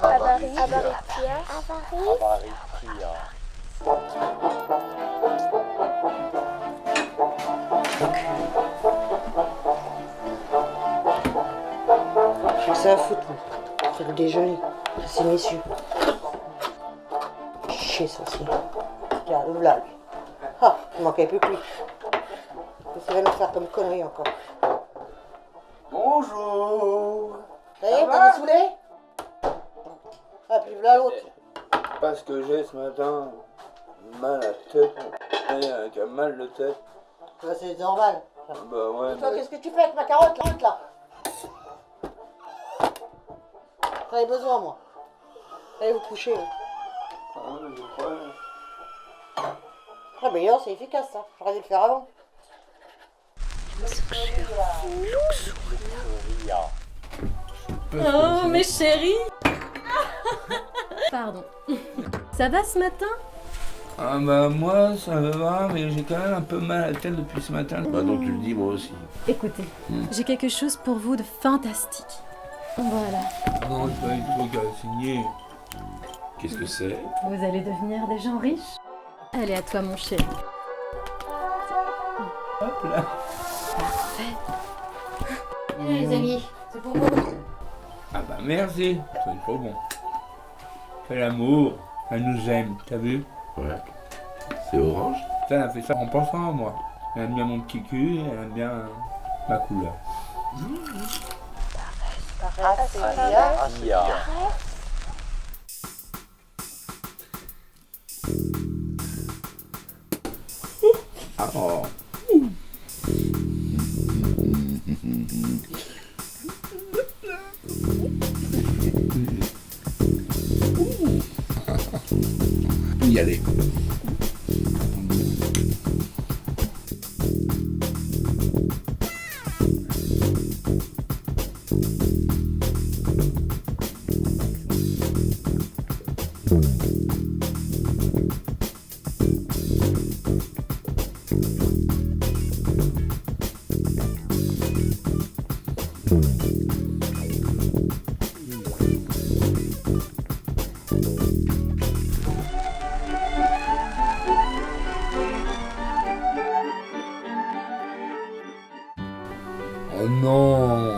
Avaritia. J'ai que ça à foutre, moi. C'est le déjeuner. C'est messieurs. Chier, ça aussi. Regarde, ouvre là, lui. Ah, il manquait plus que lui. Qu'est-ce qu'il va nous faire comme connerie encore? Bonjour. Ça y est, t'as mis saoulé? Ah, puis voilà l'autre. Parce que j'ai ce matin mal à la tête. Avec un mal de tête. Ça, c'est normal. Bah ouais. Toi, qu'est-ce que tu fais avec ma carotte là? J'en ai besoin, moi. Allez vous coucher. Là. Ah, mais non, c'est efficace, ça. J'aurais dû le faire avant. Oh, mes chéris. Pardon. Ça va ce matin? Ah bah moi ça va, mais j'ai quand même un peu mal à la tête depuis ce matin. Bah donc tu le dis, moi aussi. Écoutez, j'ai quelque chose pour vous de fantastique. Voilà. Non, j'ai pas eu de truc à signer. Qu'est-ce que c'est? Vous allez devenir des gens riches. Allez, à toi, mon chéri. Hop là. Les amis, c'est pour vous. Ah bah merci, c'est trop bon. Fait l'amour, elle nous aime, t'as vu? Ouais. C'est orange? Ça, elle a fait ça en pensant à moi. Elle aime bien mon petit cul, elle aime bien ma couleur. Ah oh. Y aller. Oh non.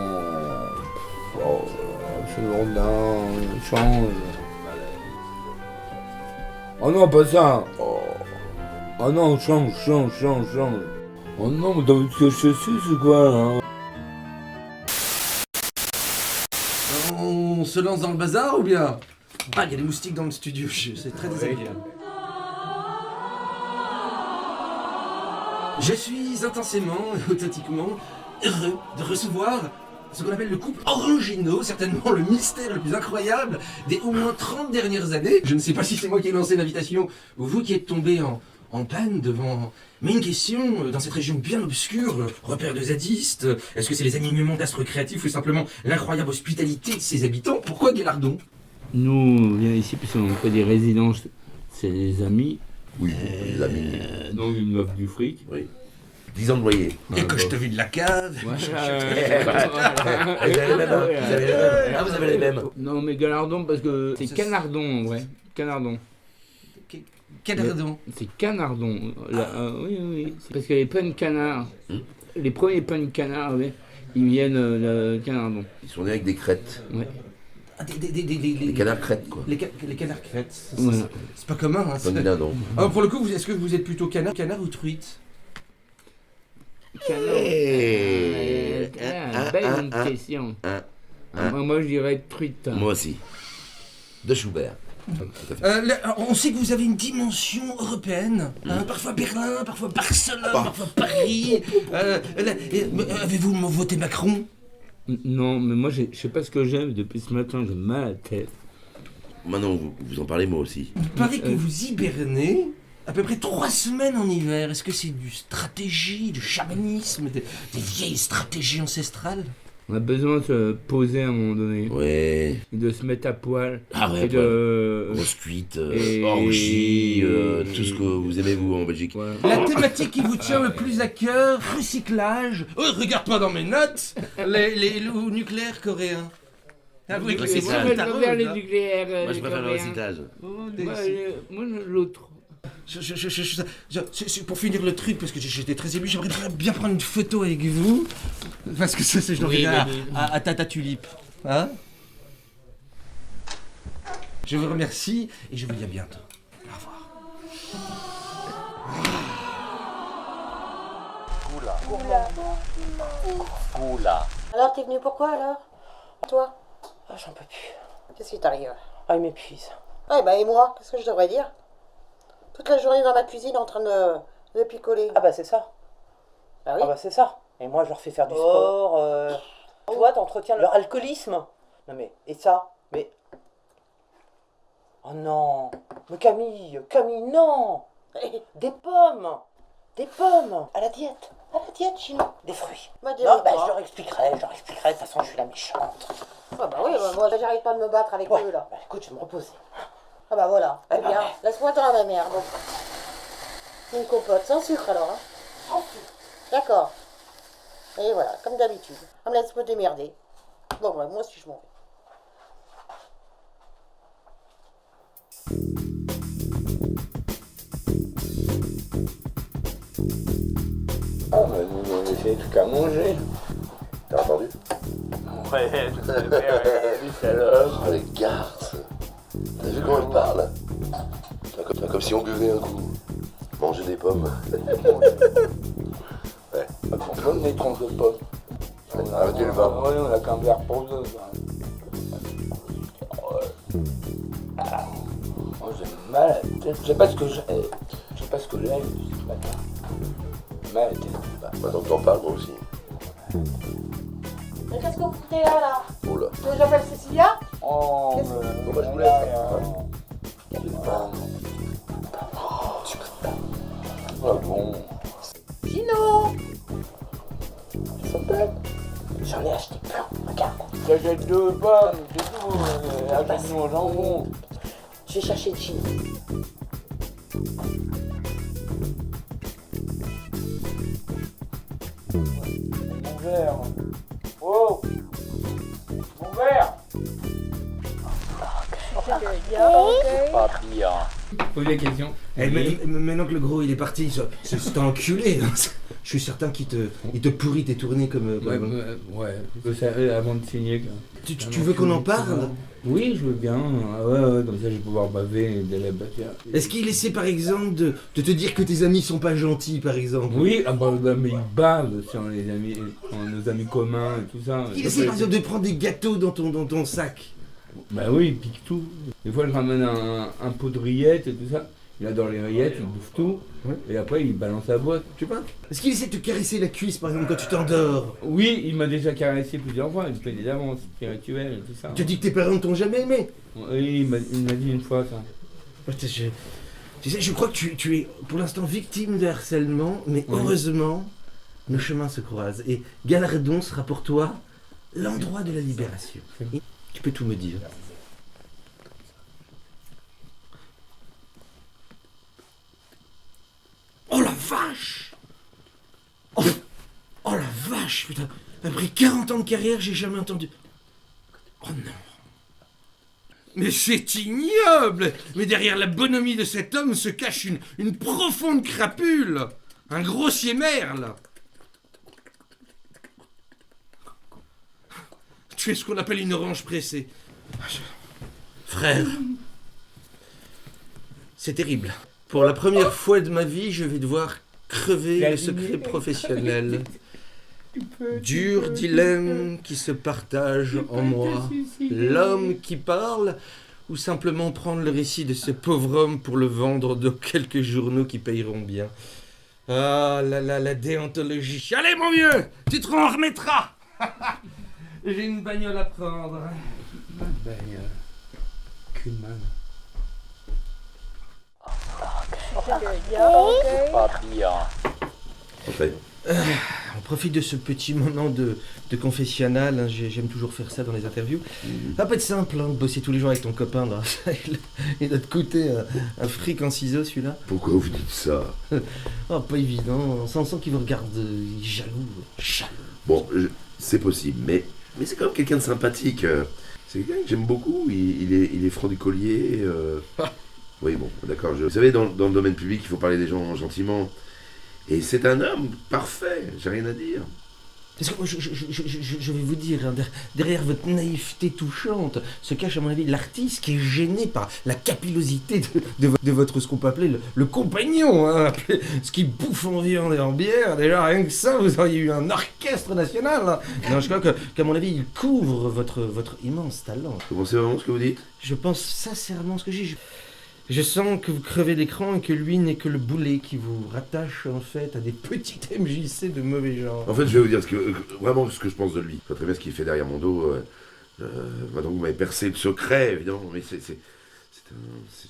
Oh, c'est lourdin, change. Oh non, pas ça. Oh non, change. Oh non, mais t'as vu ce que je suis, c'est quoi là? On se lance dans le bazar ou bien? Ah, il y a des moustiques dans le studio, c'est très désagréable. Je suis intensément, authentiquement heureux de recevoir ce qu'on appelle le couple Orangino, certainement le mystère le plus incroyable des au moins 30 dernières années. Je ne sais pas si c'est moi qui ai lancé l'invitation ou vous qui êtes tombé en panne devant... Mais une question, dans cette région bien obscure, repère de zadistes, est-ce que c'est les alignements d'astres créatifs ou simplement l'incroyable hospitalité de ses habitants? Pourquoi Guélardon? Nous, on vient ici parce qu'on fait des résidences, c'est des amis. Oui, les amis. Donc ils nous offrent du fric. Oui. 10 ans de loyer. Et que je te vis de la cave. Vous avez les mêmes, hein? Vous avez les mêmes. Ah, vous avez les mêmes. Non mais Galardon parce que c'est Canardon en vrai. Canardon. Canardon. C'est Canardon. Oui. C'est parce que les punks canards, les premiers punks canards, ouais, ils viennent de Canardon. Ils sont nés avec des crêtes. Ouais. Ah, Des canards crêtes, quoi. les canards crêtes. Voilà. C'est pas commun, hein. Pas de dindon. Alors pour le coup, est-ce que vous êtes plutôt canard ou truite? Canard. Belle question. Moi je dirais truite. Moi aussi. De Schubert. On sait que vous avez une dimension européenne, hein, parfois Berlin, parfois Barcelone, parfois Paris. Avez-vous voté Macron? Non, mais moi je sais pas ce que j'aime depuis ce matin, j'ai mal à la tête. Maintenant, vous en parlez, moi aussi. Il paraît que vous hibernez à peu près 3 semaines en hiver. Est-ce que c'est du stratégie, du chamanisme, des vieilles stratégies ancestrales? On a besoin de se poser à un moment donné. Ouais. Et de se mettre à poil. Ah ouais, et de... grosse cuite, et- orgie, tout ce que vous aimez, vous, en Belgique. Voilà. La thématique qui vous tient le plus à cœur, recyclage. Oh, regarde pas dans mes notes. Les loups nucléaires coréens. Ah, vous Moi, écrivez recyclage. je ça, préfère les hein. nucléaires. Moi, je préfère le recyclage. Moi, l'autre. C'est pour finir le truc, parce que j'étais très ému, j'aimerais bien prendre une photo avec vous. Parce que ça, je Oui, l'enverrai mais- à Tata Tulipe. Hein? Je vous remercie et je vous dis à bientôt. Au revoir. Alors, t'es venu pourquoi alors? Toi? Ah, j'en peux plus. Qu'est-ce qui t'arrive? Ah, il m'épuise. Ah, bah, et moi? Qu'est-ce que je devrais dire? Toute la journée dans la cuisine en train de picoler. Ah bah c'est ça. Bah oui. Ah bah c'est ça. Et moi je leur fais faire du sport. Toi t'entretiens leur alcoolisme. Non mais, et ça? Mais... Oh non. Mais Camille, non. Des pommes. Des pommes. À la diète, Chino. Des fruits. Bah, Non, dis-moi bah pas. je leur expliquerai. De toute façon je suis la méchante. Ah, bah oui, bah, moi, j'arrive pas de me battre avec Ouais, eux, là. bah écoute, je vais me reposer. Ah, bah voilà. Eh Eh ben, bien, ouais. laisse-moi dans la merde. Une compote, sans sucre alors, hein. Sans sucre. D'accord. Et voilà, comme d'habitude. Ah, mais laisse-moi démerder. Bon, bah, moi aussi, je m'en vais. Ah bah nous on essaie tout qu'à manger. T'as entendu? Ouais, tout à fait, les salopes. Oh les garces. T'as vu comment il parle? C'est comme si on buvait un coup. Manger des pommes. Ouais. On donne des troncs de pommes. Arrêtez le vin. Oui, on a qu'un verre pour deux. Moi j'ai mal à la tête. Je sais pas ce que j'ai. Je sais pas ce que j'ai ce matin. J'ai mal à la tête. Maintenant que t'en parles, moi aussi. Mais qu'est-ce que vous foutez là? Oh là. Tu veux que j'appelle Cécilia? Oh, Qu'est-ce mais... Bon, bah, je vous laisse. Ah bon. Gino! J'en ai acheté plein. Regarde. J'achète deux pommes, c'est tout. Achète-nous un jambon. Je vais chercher Gino. Mon verre. Oh. Mon verre. Pas bien. Pose la question. Eh, maintenant que le gros il est parti, c'est un enculé. Hein. Je suis certain qu'il te pourrit tes tournées comme. Ouais, je savais avant de signer. Tu veux qu'on en parle? Oui, je veux bien. Ah ouais, comme ça je vais pouvoir baver dès la bâtire. Est-ce qu'il essaie par exemple de te dire que tes amis sont pas gentils par exemple? Oui, ah bah, mais il bave sur les amis, sur nos amis communs et tout ça. Il essaie par exemple de prendre des gâteaux dans ton sac. Bah oui, il pique tout. Des fois, je ramène un pot de rillettes et tout ça. Il adore les rillettes, il bouffe tout. Ouais. Et après, il balance la boîte. Tu vois? Est-ce qu'il essaie de te caresser la cuisse par exemple quand tu t'endors? Oui, il m'a déjà caressé plusieurs fois. Il me fait des avances spirituelles et tout ça. Tu dis que tes parents ne t'ont jamais aimé? Oui, il m'a dit une fois ça. Tu sais, je crois que tu es pour l'instant victime de harcèlement, mais Oui. heureusement, nos chemins se croisent. Et Galardon sera pour toi l'endroit de la libération. Et tu peux tout me dire. Oh la vache! Oh la vache, putain! Après 40 ans de carrière, j'ai jamais entendu. Oh non! Mais c'est ignoble! Mais derrière la bonhomie de cet homme se cache une profonde crapule! Un grossier merle! Tu es ce qu'on appelle une orange pressée. Frère, c'est terrible. Pour la première fois de ma vie, je vais devoir crever le secret professionnel. Dur dilemme qui se partage en moi. L'homme qui parle ou simplement prendre le récit de ce pauvre homme pour le vendre dans quelques journaux qui payeront bien. Ah là là, la déontologie. Allez mon vieux, tu te en remettras. J'ai une bagnole à prendre. Kuhlmann. Pas bien. Enfin, On profite de ce petit moment de confessionnal, hein, j'aime toujours faire ça dans les interviews. Ça va pas être simple hein, de bosser tous les jours avec ton copain là. Il doit te coûter un fric en ciseaux celui-là. pourquoi vous dites ça? Oh, pas évident, on sent qu'il vous regarde il est jaloux. Bon, c'est possible, mais c'est quand même quelqu'un de sympathique. C'est quelqu'un que j'aime beaucoup, il est franc du collier. Oui, bon, d'accord. Vous savez, dans le domaine public, il faut parler des gens gentiment. Et c'est un homme parfait, j'ai rien à dire. Parce que moi, je vais vous dire, hein, derrière votre naïveté touchante se cache à mon avis l'artiste qui est gêné par la capillosité de votre, ce qu'on peut appeler le compagnon, hein, ce qui bouffe en viande et en bière. Déjà, rien que ça, vous auriez eu un orchestre national. Hein. Non, je crois qu'à mon avis, il couvre votre immense talent. Vous pensez vraiment ce que vous dites? Je pense sincèrement ce que j'ai. Je sens que vous crevez l'écran et que lui n'est que le boulet qui vous rattache en fait à des petites MJC de mauvais genre. En fait, je vais vous dire vraiment ce que je pense de lui. Je vois très bien ce qu'il fait derrière mon dos. Maintenant, vous m'avez percé le secret, évidemment, mais c'est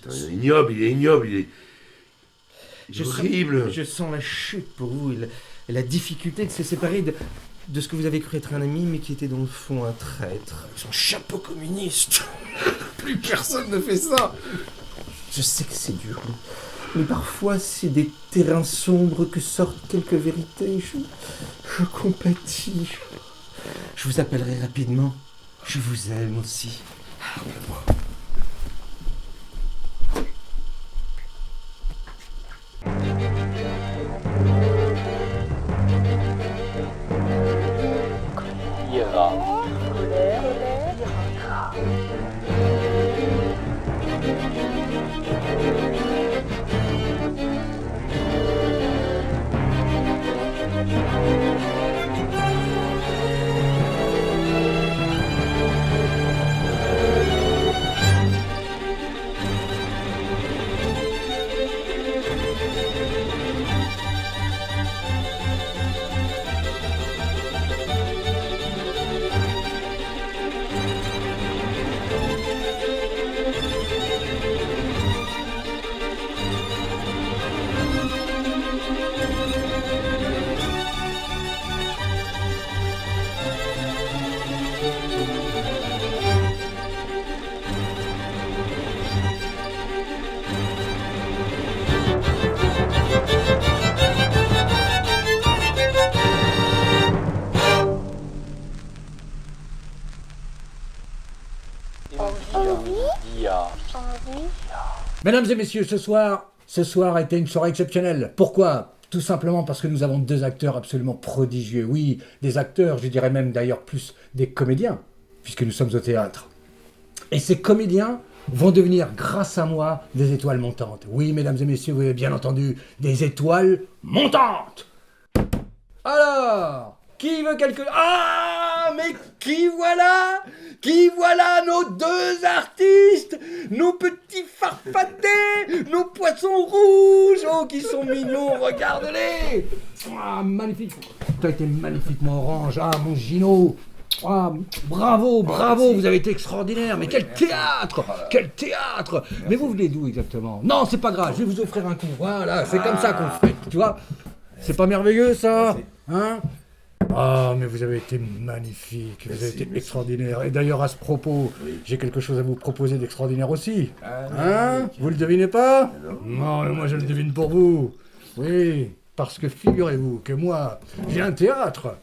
un ignoble, il est ignoble, il est horrible. Je sens la chute pour vous et la difficulté de se séparer de ce que vous avez cru être un ami, mais qui était dans le fond un traître. Son chapeau communiste. Plus personne ne fait ça. Je sais que c'est dur, mais parfois c'est des terrains sombres que sortent quelques vérités. Je compatis. Je vous appellerai rapidement. Je vous aime aussi. Mesdames et messieurs, ce soir a été une soirée exceptionnelle. Pourquoi ? Tout simplement parce que nous avons deux acteurs absolument prodigieux. Oui, des acteurs, je dirais même d'ailleurs plus des comédiens, puisque nous sommes au théâtre. Et ces comédiens vont devenir, grâce à moi, des étoiles montantes. Oui, mesdames et messieurs, vous avez bien entendu, des étoiles montantes. Alors, qui veut quelque... Ah, mais qui voilà nos deux artistes, nos petits farfatés, nos poissons rouges, oh, qui sont mignons, regarde-les. Ah, magnifique. Tu as été magnifiquement orange. Ah, mon Gino. Ah, bravo, vous avez été extraordinaire. Mais quel théâtre. Mais vous venez d'où exactement? Non, c'est pas grave, je vais vous offrir un coup. Voilà, c'est comme ça qu'on fait, tu vois. C'est pas merveilleux, ça? Hein? Ah, mais vous avez été magnifique, vous avez été extraordinaire. Et d'ailleurs, à ce propos, j'ai quelque chose à vous proposer d'extraordinaire aussi. Hein? Vous le devinez pas? Non, mais moi je le devine pour vous. Oui, parce que figurez-vous que moi, j'ai un théâtre.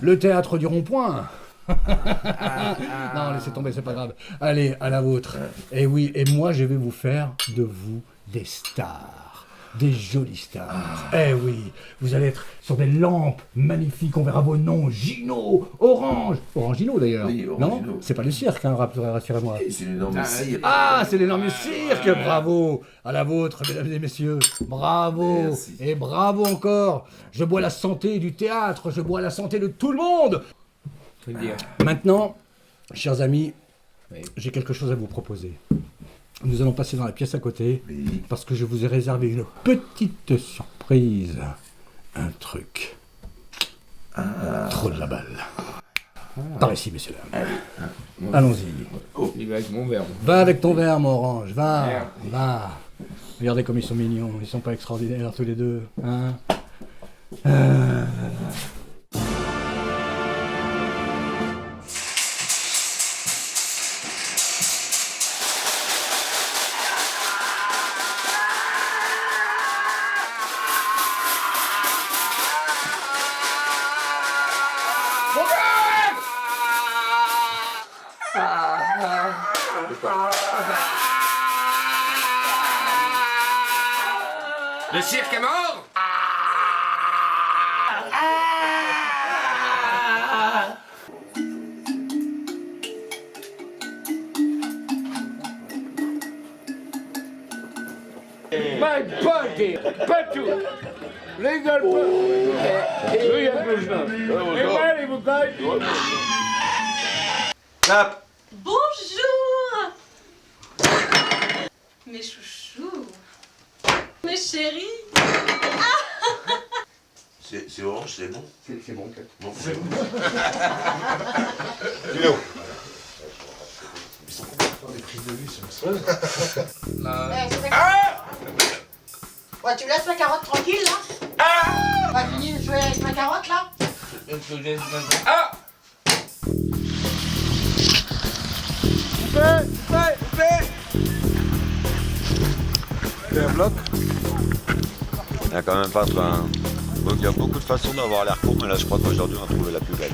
Le théâtre du Rond-Point. Non, laissez tomber, c'est pas grave. Allez, à la vôtre. Et oui, et moi je vais vous faire de vous des stars. Des jolies stars. Eh oui, vous allez être sur des lampes magnifiques, on verra vos noms, Gino, Orange. Orangino d'ailleurs. Oui, non, c'est pas le cirque, hein, rassurez-moi. C'est l'énorme cirque. Ah, c'est l'énorme cirque, bravo. À la vôtre, mesdames et messieurs. Bravo. Merci. Et bravo encore. Je bois la santé du théâtre, je bois la santé de tout le monde. Faut le dire. Maintenant, chers amis, j'ai quelque chose à vous proposer. Nous allons passer dans la pièce à côté, parce que je vous ai réservé une petite surprise. Un truc. Trop de la balle. Par ici, messieurs. Allons-y. Il va avec mon verre. Va avec ton verre, mon orange. Va. Regardez comme ils sont mignons. Ils sont pas extraordinaires tous les deux. Hein? Le cirque est mort? My party, pas tout. Les gars, il y a plus de et moi, les bouteilles. Snap. Bonjour. Mes chouchous. Mes chéris. C'est orange, c'est bon? C'est bon, ok. Bon, c'est bon. Kilo. Eh, ouais, tu me laisses ma carotte tranquille, là? On va finir de jouer avec ma carotte, là? Ah! Un bloc. Il n'y a quand même pas trop. Hein. Donc il y a beaucoup de façons d'avoir l'air con, mais là je crois qu'aujourd'hui on a trouvé la plus belle.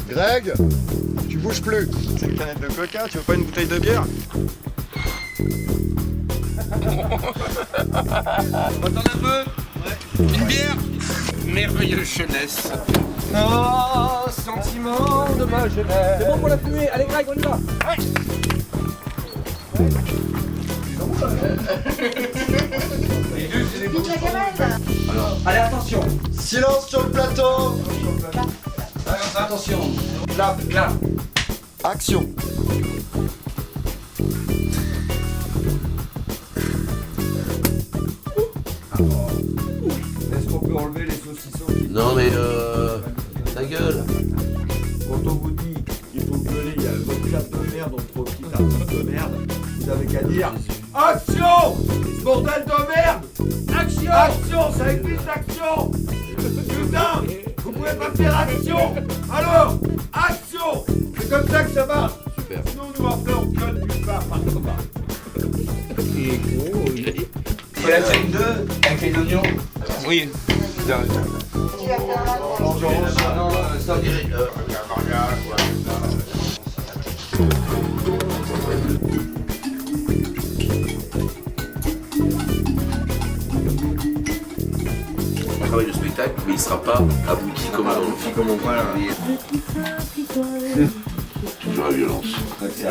Greg, tu bouges plus. C'est une canette de coca, tu veux pas une bouteille de bière? Attends un peu. Une bière. Merveilleuse jeunesse. Oh, sentiment de ma jeunesse. C'est bon pour la fumée. Allez, Greg, on y va. Ouais. Allez, attention. Silence sur le plateau. Attention. Clap, clap. Action. Est-ce qu'on peut enlever les saucissons? Non mais ta gueule. Quand on vous dit qu'il faut gueuler, il y a votre chat de merde, on trouve petit artiste de merde, vous avez qu'à dire action! Bordel de merde! Action! Action! Ça existe l'action! Putain! Vous pouvez pas faire action! Alors! Action! C'est comme ça que ça marche! Super. Sinon nous après on gueule nulle part par contre. Il est gros, il est... Et la scène 2 avec les oignons? Oui. Tu vas faire Non, ça dirait. Un travail de spectacle, mais il sera pas abouti comme un film. Comme on voit là. Toujours la violence. C'est